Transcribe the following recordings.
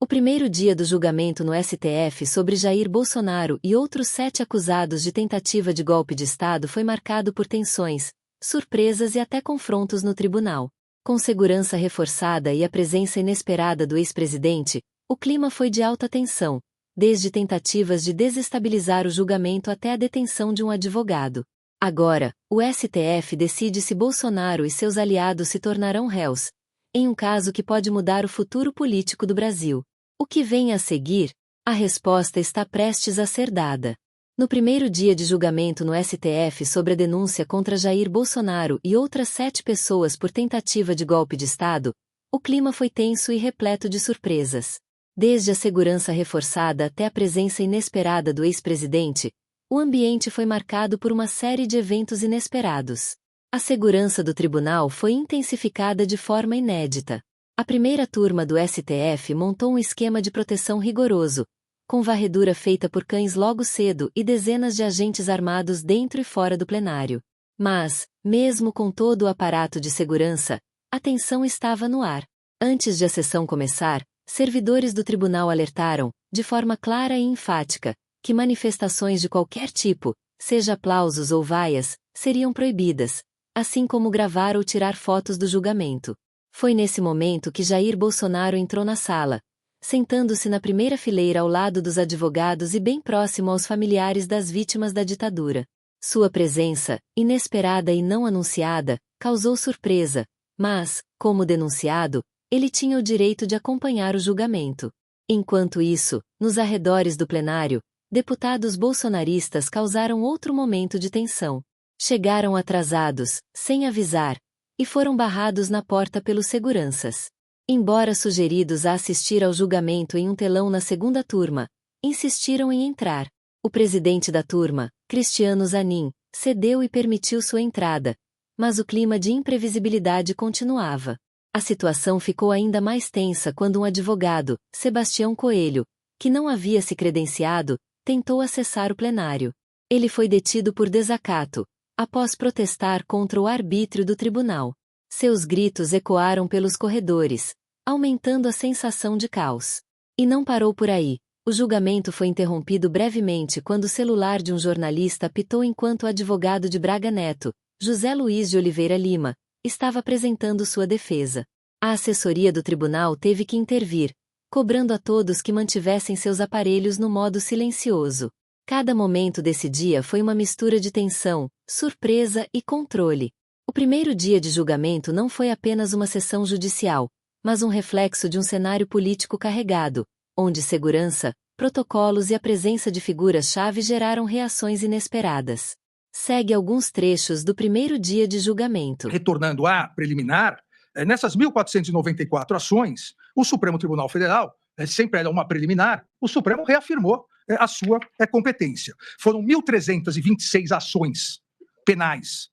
O primeiro dia do julgamento no STF sobre Jair Bolsonaro e outros 7 acusados de tentativa de golpe de Estado foi marcado por tensões, surpresas e até confrontos no tribunal. Com segurança reforçada e a presença inesperada do ex-presidente, o clima foi de alta tensão, desde tentativas de desestabilizar o julgamento até a detenção de um advogado. Agora, o STF decide se Bolsonaro e seus aliados se tornarão réus, em um caso que pode mudar o futuro político do Brasil. O que vem a seguir? A resposta está prestes a ser dada. No primeiro dia de julgamento no STF sobre a denúncia contra Jair Bolsonaro e outras 7 pessoas por tentativa de golpe de Estado, o clima foi tenso e repleto de surpresas. Desde a segurança reforçada até a presença inesperada do ex-presidente, o ambiente foi marcado por uma série de eventos inesperados. A segurança do tribunal foi intensificada de forma inédita. A primeira turma do STF montou um esquema de proteção rigoroso, com varredura feita por cães logo cedo e dezenas de agentes armados dentro e fora do plenário. Mas, mesmo com todo o aparato de segurança, a tensão estava no ar. Antes de a sessão começar, servidores do tribunal alertaram, de forma clara e enfática, que manifestações de qualquer tipo, seja aplausos ou vaias, seriam proibidas, assim como gravar ou tirar fotos do julgamento. Foi nesse momento que Jair Bolsonaro entrou na sala, sentando-se na primeira fileira ao lado dos advogados e bem próximo aos familiares das vítimas da ditadura. Sua presença, inesperada e não anunciada, causou surpresa, mas, como denunciado, ele tinha o direito de acompanhar o julgamento. Enquanto isso, nos arredores do plenário, deputados bolsonaristas causaram outro momento de tensão. Chegaram atrasados, sem avisar, e foram barrados na porta pelos seguranças. Embora sugeridos a assistir ao julgamento em um telão na segunda turma, insistiram em entrar. O presidente da turma, Cristiano Zanin, cedeu e permitiu sua entrada, mas o clima de imprevisibilidade continuava. A situação ficou ainda mais tensa quando um advogado, Sebastião Coelho, que não havia se credenciado, tentou acessar o plenário. Ele foi detido por desacato, após protestar contra o arbítrio do tribunal. Seus gritos ecoaram pelos corredores, aumentando a sensação de caos. E não parou por aí. O julgamento foi interrompido brevemente quando o celular de um jornalista apitou enquanto o advogado de Braga Neto, José Luiz de Oliveira Lima, estava apresentando sua defesa. A assessoria do tribunal teve que intervir, cobrando a todos que mantivessem seus aparelhos no modo silencioso. Cada momento desse dia foi uma mistura de tensão, surpresa e controle. O primeiro dia de julgamento não foi apenas uma sessão judicial, mas um reflexo de um cenário político carregado, onde segurança, protocolos e a presença de figuras-chave geraram reações inesperadas. Segue alguns trechos do primeiro dia de julgamento. Retornando à preliminar, nessas 1.494 ações, o Supremo Tribunal Federal, sempre era uma preliminar, o Supremo reafirmou a sua competência. Foram 1.326 ações penais,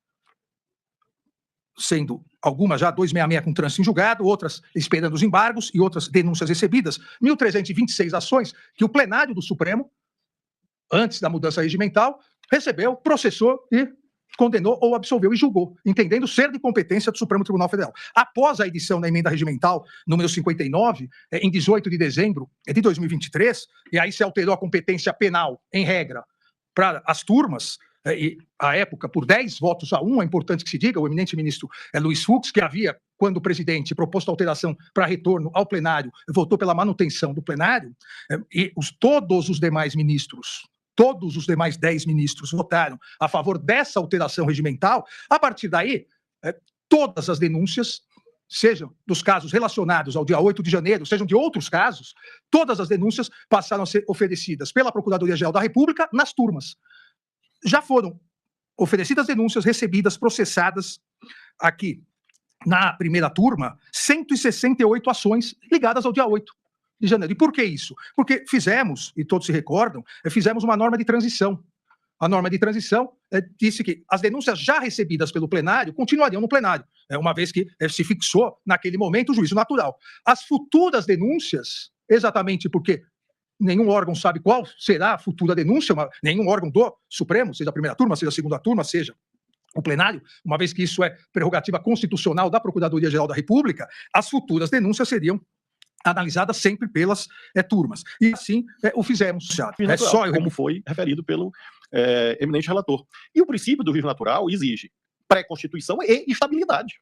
sendo algumas já 266 com trânsito em julgado, outras esperando os embargos e outras denúncias recebidas. 1.326 ações que o plenário do Supremo, antes da mudança regimental, recebeu, processou e condenou ou absolveu e julgou, entendendo ser de competência do Supremo Tribunal Federal. Após a edição da emenda regimental número 59, em 18 de dezembro de 2023, e aí se alterou a competência penal, em regra, para as turmas, e à época por 10 votos a 1, é importante que se diga, o eminente ministro Luiz Fux, que havia, quando o presidente proposto alteração para retorno ao plenário, votou pela manutenção do plenário, e todos os demais ministros, todos os demais 10 ministros votaram a favor dessa alteração regimental. A partir daí, todas as denúncias, sejam dos casos relacionados ao dia 8 de janeiro, sejam de outros casos, todas as denúncias passaram a ser oferecidas pela Procuradoria-Geral da República nas turmas. Já foram oferecidas denúncias, recebidas, processadas aqui na primeira turma, 168 ações ligadas ao dia 8 de janeiro. E por que isso? Porque fizemos, e todos se recordam, fizemos uma norma de transição. A norma de transição disse que as denúncias já recebidas pelo plenário continuariam no plenário, uma vez que se fixou, naquele momento, o juízo natural. As futuras denúncias, exatamente porque nenhum órgão sabe qual será a futura denúncia, nenhum órgão do Supremo, seja a primeira turma, seja a segunda turma, seja o plenário, uma vez que isso é prerrogativa constitucional da Procuradoria-Geral da República, as futuras denúncias seriam analisada sempre pelas turmas. E assim o fizemos. É só como foi referido pelo eminente relator. E o princípio do juízo natural exige pré-constituição e estabilidade.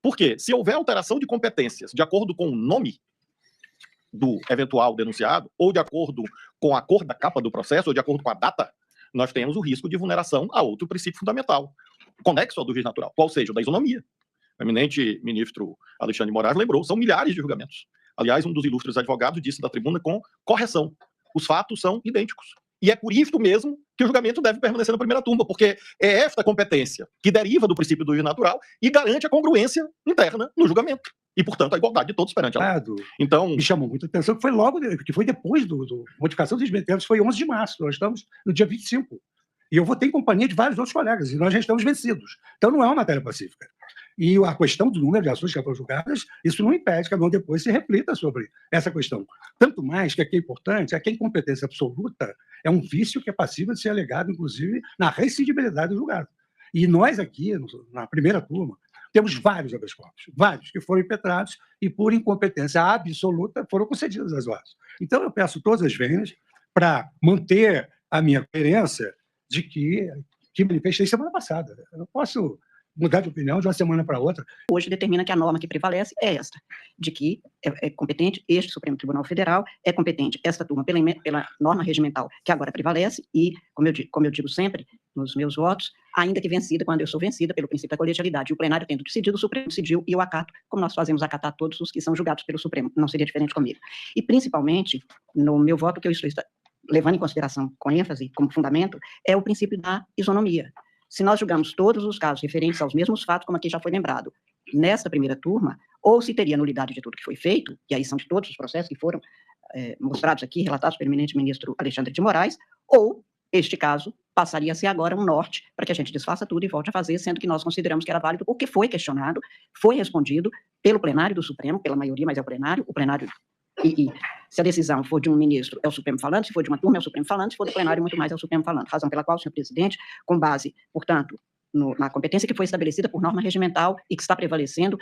Por quê? Se houver alteração de competências de acordo com o nome do eventual denunciado, ou de acordo com a cor da capa do processo, ou de acordo com a data, nós temos o risco de vulneração a outro princípio fundamental, conexo ao do juiz natural, qual seja o da isonomia. O eminente ministro Alexandre de Moraes lembrou, são milhares de julgamentos. Aliás, um dos ilustres advogados disse da tribuna com correção: os fatos são idênticos. E é por isso mesmo que o julgamento deve permanecer na primeira turma, porque é esta competência que deriva do princípio do juiz natural e garante a congruência interna no julgamento. E, portanto, a igualdade de todos perante a lei. Então, me chamou muito a atenção que foi que foi depois do modificação dos regimento, foi 11 de março, nós estamos no dia 25. E eu votei em companhia de vários outros colegas, e nós já estamos vencidos. Então, não é uma matéria pacífica. E a questão do número de ações que foram julgadas, isso não impede que a mão depois se reflita sobre essa questão. Tanto mais que aqui é importante, é que a incompetência absoluta é um vício que é passível de ser alegado, inclusive, na recidibilidade do julgado. E nós aqui, na primeira turma, temos vários habeas corpus, vários que foram impetrados e, por incompetência absoluta, foram concedidas as ordens. Então, eu peço todas as vênias para manter a minha coerência de que manifestei semana passada. Eu não posso mudar de opinião de uma semana para outra. Hoje determina que a norma que prevalece é esta, de que é competente este Supremo Tribunal Federal, é competente esta turma pela norma regimental que agora prevalece e, como eu digo sempre nos meus votos, ainda que vencida, quando eu sou vencida pelo princípio da colegialidade, e o plenário tendo decidido, o Supremo decidiu e eu acato, como nós fazemos acatar todos os que são julgados pelo Supremo, não seria diferente comigo. E principalmente, no meu voto que eu estou levando em consideração com ênfase, como fundamento, é o princípio da isonomia. Se nós julgamos todos os casos referentes aos mesmos fatos, como aqui já foi lembrado, nesta primeira turma, ou se teria nulidade de tudo que foi feito, e aí são de todos os processos que foram mostrados aqui, relatados pelo eminente ministro Alexandre de Moraes, ou, este caso, passaria a ser agora um norte para que a gente desfaça tudo e volte a fazer, sendo que nós consideramos que era válido, o que foi questionado, foi respondido pelo plenário do Supremo, pela maioria, mas é o plenário e se a decisão for de um ministro, é o Supremo falando, se for de uma turma, é o Supremo falando, se for do plenário, muito mais é o Supremo falando. Razão pela qual, senhor presidente, com base, portanto, na competência que foi estabelecida por norma regimental e que está prevalecendo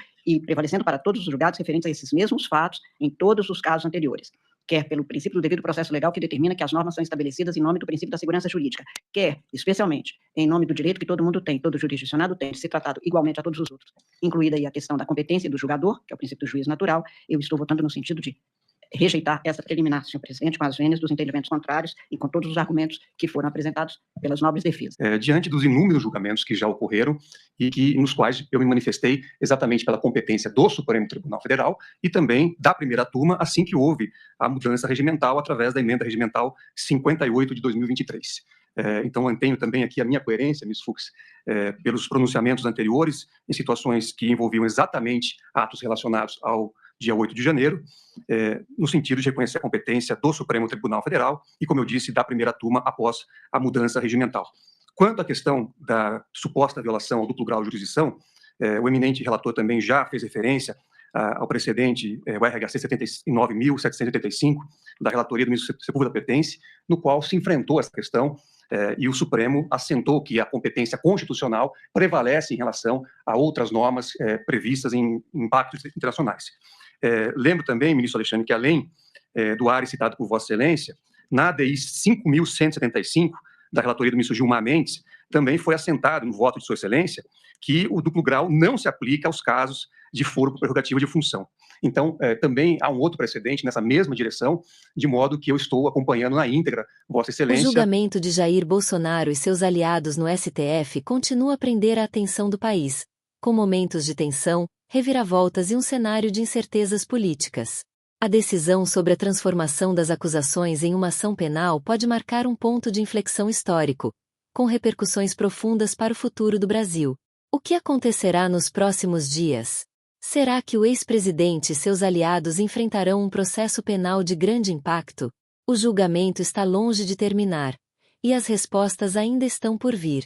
para todos os julgados referentes a esses mesmos fatos em todos os casos anteriores, quer pelo princípio do devido processo legal que determina que as normas são estabelecidas em nome do princípio da segurança jurídica, quer, especialmente, em nome do direito que todo mundo tem, todo jurisdicionado tem, de ser tratado igualmente a todos os outros, incluída aí a questão da competência do julgador, que é o princípio do juízo natural, eu estou votando no sentido de rejeitar essa preliminar, senhor presidente, com as vênias dos entendimentos contrários e com todos os argumentos que foram apresentados pelas nobres defesas. Diante dos inúmeros julgamentos que já ocorreram e nos quais eu me manifestei exatamente pela competência do Supremo Tribunal Federal e também da primeira turma, assim que houve a mudança regimental através da emenda regimental 58 de 2023. Então, mantenho também aqui a minha coerência, Ms. Fux, pelos pronunciamentos anteriores em situações que envolviam exatamente atos relacionados ao dia 8 de janeiro, no sentido de reconhecer a competência do Supremo Tribunal Federal e, como eu disse, da primeira turma após a mudança regimental. Quanto à questão da suposta violação ao duplo grau de jurisdição, o eminente relator também já fez referência ao precedente, o RHC 79.785, da relatoria do ministro Sepúlveda Pertence, no qual se enfrentou essa questão e o Supremo assentou que a competência constitucional prevalece em relação a outras normas previstas em pactos internacionais. Lembro também, ministro Alexandre, que além do área citado por Vossa Excelência, na ADI 5.175, da relatoria do ministro Gilmar Mendes, também foi assentado no voto de Sua Excelência que o duplo grau não se aplica aos casos de foro por prerrogativa de função. Então, também há um outro precedente nessa mesma direção, de modo que eu estou acompanhando na íntegra, Vossa Excelência. O julgamento de Jair Bolsonaro e seus aliados no STF continua a prender a atenção do país, com momentos de tensão, reviravoltas e um cenário de incertezas políticas. A decisão sobre a transformação das acusações em uma ação penal pode marcar um ponto de inflexão histórico, com repercussões profundas para o futuro do Brasil. O que acontecerá nos próximos dias? Será que o ex-presidente e seus aliados enfrentarão um processo penal de grande impacto? O julgamento está longe de terminar, e as respostas ainda estão por vir.